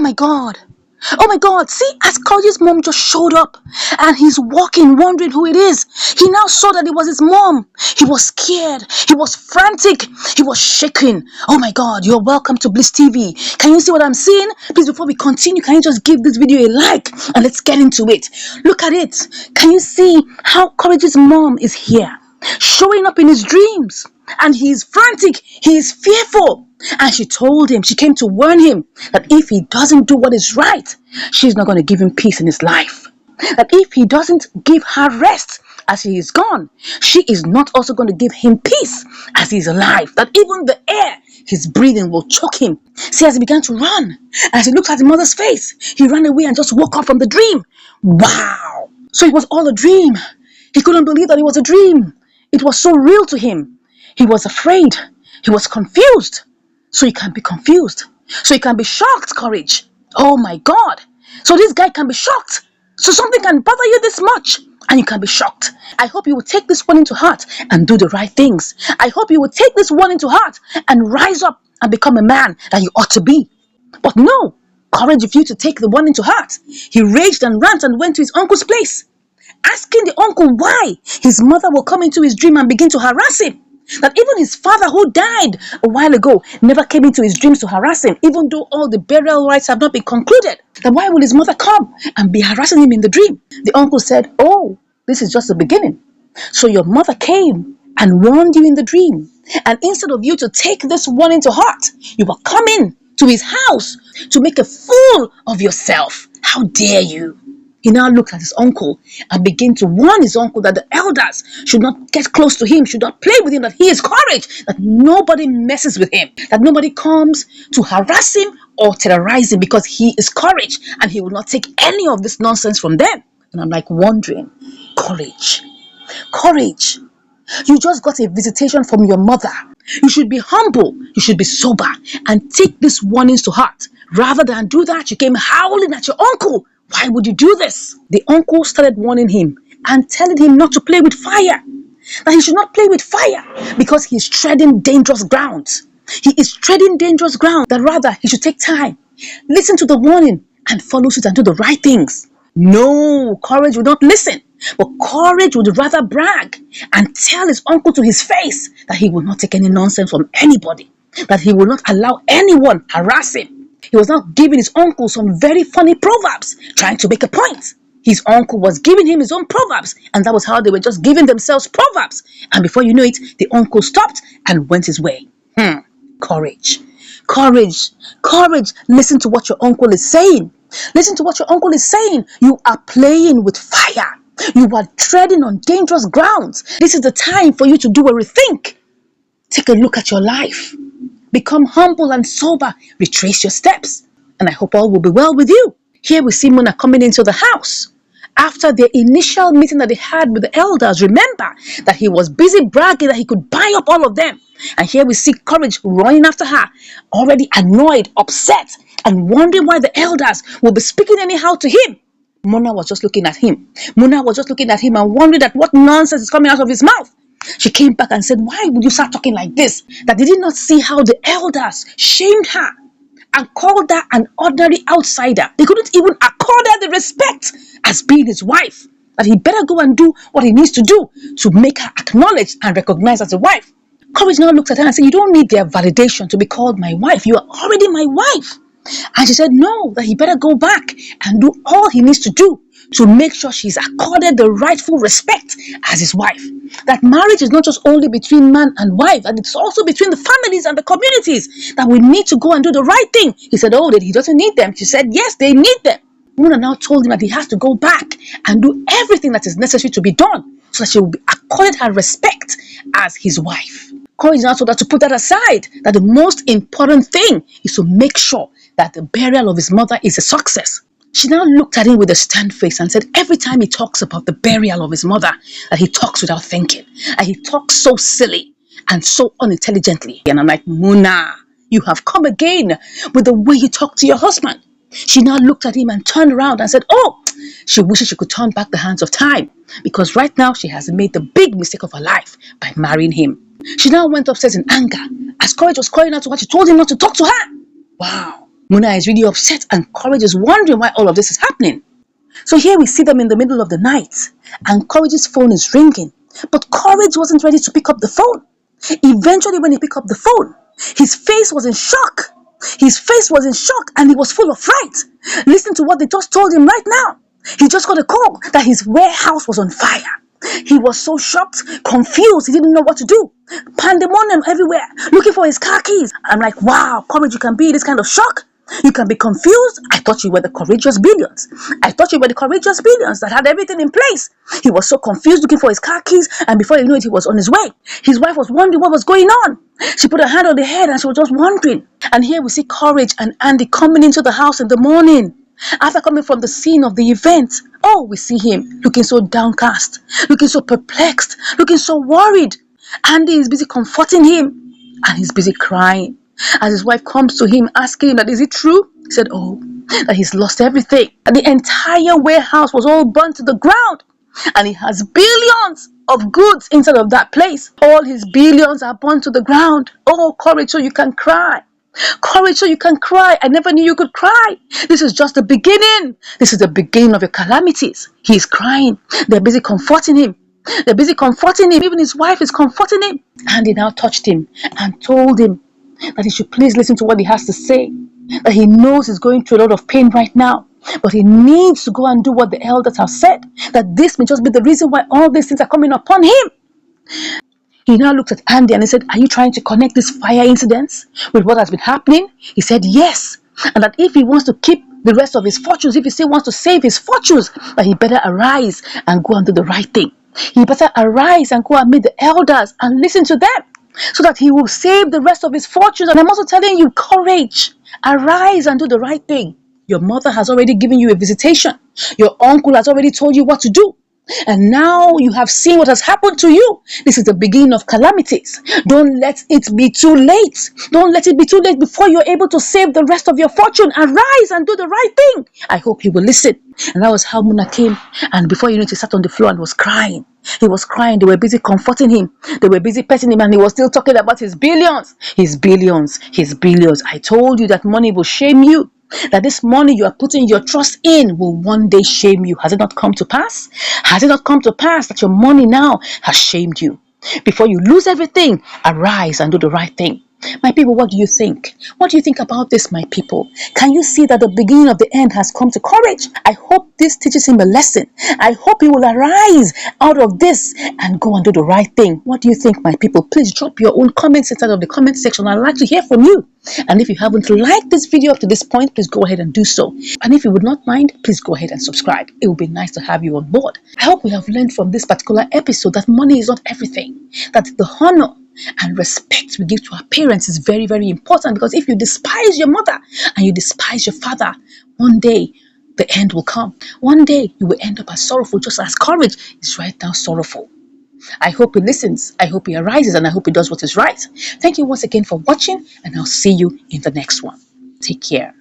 my God. Oh my God, see, as Courage's mom just showed up and he's walking, wondering who it is. He now saw that it was his mom. He was scared. He was frantic. He was shaking. Oh my God, you're welcome to Bliss TV. Can you see what I'm seeing? Please, before we continue, can you just give this video a like and let's get into it. Look at it. Can you see how Courage's mom is here, showing up in his dreams? And he is frantic. He is fearful. And she told him, she came to warn him that if he doesn't do what is right, she's not going to give him peace in his life. That if he doesn't give her rest as he is gone, she is not also going to give him peace as he is alive. That even the air he's breathing will choke him. See, as he began to run, as he looked at his mother's face, he ran away and just woke up from the dream. Wow! So it was all a dream. He couldn't believe that it was a dream. It was so real to him. He was afraid. He was confused. So he can be confused. So he can be shocked, Courage. Oh my God. So this guy can be shocked. So something can bother you this much and you can be shocked. I hope you will take this warning to heart and do the right things. I hope you will take this warning to heart and rise up and become a man that you ought to be. But no, Courage refused to take the warning to heart. He raged and ran and went to his uncle's place, asking the uncle why his mother will come into his dream and begin to harass him. That even his father, who died a while ago, never came into his dreams to harass him, even though all the burial rites have not been concluded. Then why will his mother come and be harassing him in the dream? The uncle said, oh, this is just the beginning. So your mother came and warned you in the dream. And instead of you to take this warning to heart, you will come in to his house to make a fool of yourself. How dare you? He now looked at his uncle and began to warn his uncle that the elders should not get close to him, should not play with him, that he is Courage, that nobody messes with him, that nobody comes to harass him or terrorize him because he is Courage and he will not take any of this nonsense from them. And I'm like wondering, Courage, you just got a visitation from your mother. You should be humble, you should be sober and take these warnings to heart. Rather than do that, you came howling at your uncle. Why would you do this? The uncle started warning him and telling him not to play with fire. That he should not play with fire because he is treading dangerous ground. He is treading dangerous ground. That rather he should take time, listen to the warning and follow suit and do the right things. No, Courage would not listen. But Courage would rather brag and tell his uncle to his face that he will not take any nonsense from anybody. That he will not allow anyone harass him. He was now giving his uncle some very funny proverbs, trying to make a point. His uncle was giving him his own proverbs, and that was how they were just giving themselves proverbs. And before you know it, the uncle stopped and went his way. Courage, listen to what your uncle is saying. Listen to what your uncle is saying. You are playing with fire. You are treading on dangerous grounds. This is the time for you to do a rethink. Take a look at your life. Become humble and sober. Retrace your steps. And I hope all will be well with you. Here we see Mona coming into the house. After their initial meeting that they had with the elders, remember that he was busy bragging that he could buy up all of them. And here we see Courage running after her, already annoyed, upset, and wondering why the elders will be speaking anyhow to him. Mona was just looking at him. Mona was just looking at him and wondering that what nonsense is coming out of his mouth. She came back and said, why would you start talking like this? That they did not see how the elders shamed her and called her an ordinary outsider. They couldn't even accord her the respect as being his wife. That he better go and do what he needs to do to make her acknowledged and recognized as a wife. Courage now looked at her and said, you don't need their validation to be called my wife. You are already my wife. And she said, no, that he better go back and do all he needs to do to make sure she's accorded the rightful respect as his wife. That marriage is not just only between man and wife, and it's also between the families and the communities, that we need to go and do the right thing. He said, oh, that he doesn't need them. She said, yes, they need them. Mona now told him that he has to go back and do everything that is necessary to be done so that she will be accorded her respect as his wife. Courage now told her to put that aside, that the most important thing is to make sure that the burial of his mother is a success. She now looked at him with a stern face and said, every time he talks about the burial of his mother, that he talks without thinking, and he talks so silly and so unintelligently. And I'm like, Mona, you have come again with the way you talk to your husband. She now looked at him and turned around and said, oh, she wishes she could turn back the hands of time, because right now she has made the big mistake of her life by marrying him. She now went upstairs in anger as Courage was calling out to her. She told him not to talk to her. Wow. Muna is really upset and Courage is wondering why all of this is happening. So here we see them in the middle of the night and Courage's phone is ringing. But Courage wasn't ready to pick up the phone. Eventually when he picked up the phone, his face was in shock. His face was in shock and he was full of fright. Listen to what they just told him right now. He just got a call that his warehouse was on fire. He was so shocked, confused, he didn't know what to do. Pandemonium everywhere, looking for his car keys. I'm like, wow, Courage, you can be in this kind of shock? You can be confused. I thought you were the courageous billions. I thought you were the courageous billions that had everything in place. He was so confused looking for his car keys, and before he knew it, he was on his way. His wife was wondering what was going on. She put her hand on the head and she was just wondering. And here we see Courage and Andy coming into the house in the morning. After coming from the scene of the event, oh, we see him looking so downcast, looking so perplexed, looking so worried. Andy is busy comforting him and he's busy crying. As his wife comes to him asking him that is it true? He said, oh, that he's lost everything. And the entire warehouse was all burnt to the ground. And he has billions of goods inside of that place. All his billions are burnt to the ground. Oh, Courage, so you can cry. Courage, so you can cry. I never knew you could cry. This is just the beginning. This is the beginning of your calamities. He is crying. They're busy comforting him. They're busy comforting him. Even his wife is comforting him. And he now touched him and told him that he should please listen to what he has to say. That he knows he's going through a lot of pain right now. But he needs to go and do what the elders have said. That this may just be the reason why all these things are coming upon him. He now looked at Andy and he said, are you trying to connect these fire incidents with what has been happening? He said, yes. And that if he wants to keep the rest of his fortunes, if he still wants to save his fortunes, that he better arise and go and do the right thing. He better arise and go and meet the elders and listen to them so that he will save the rest of his fortunes. And I'm also telling you, Courage, arise and do the right thing. Your mother has already given you a visitation. Your uncle has already told you what to do. And now you have seen what has happened to you. This is the beginning of calamities. Don't let it be too late. Don't let it be too late before you're able to save the rest of your fortune. Arise and do the right thing. I hope he will listen. And that was how Muna came. And before you know it, he sat on the floor and was crying. He was crying. They were busy comforting him. They were busy petting him. And he was still talking about his billions. His billions. His billions. I told you that money will shame you. That this money you are putting your trust in will one day shame you. Has it not come to pass? Has it not come to pass that your money now has shamed you? Before you lose everything, arise and do the right thing. My people, what do you think? What do you think about this, my people? Can you see that the beginning of the end has come to Courage? I hope this teaches him a lesson. I hope he will arise out of this and go and do the right thing. What do you think, my people? Please drop your own comments inside of the comment section. I'd like to hear from you. And if you haven't liked this video up to this point, please go ahead and do so. And if you would not mind, please go ahead and subscribe. It would be nice to have you on board. I hope we have learned from this particular episode that money is not everything. That the honor and respect we give to our parents is very, very important, because if you despise your mother and you despise your father, one day the end will come. One day you will end up as sorrowful, just as Courage is right now sorrowful. I hope he listens, I hope he arises, and I hope he does what is right. Thank you once again for watching, and I'll see you in the next one. Take care.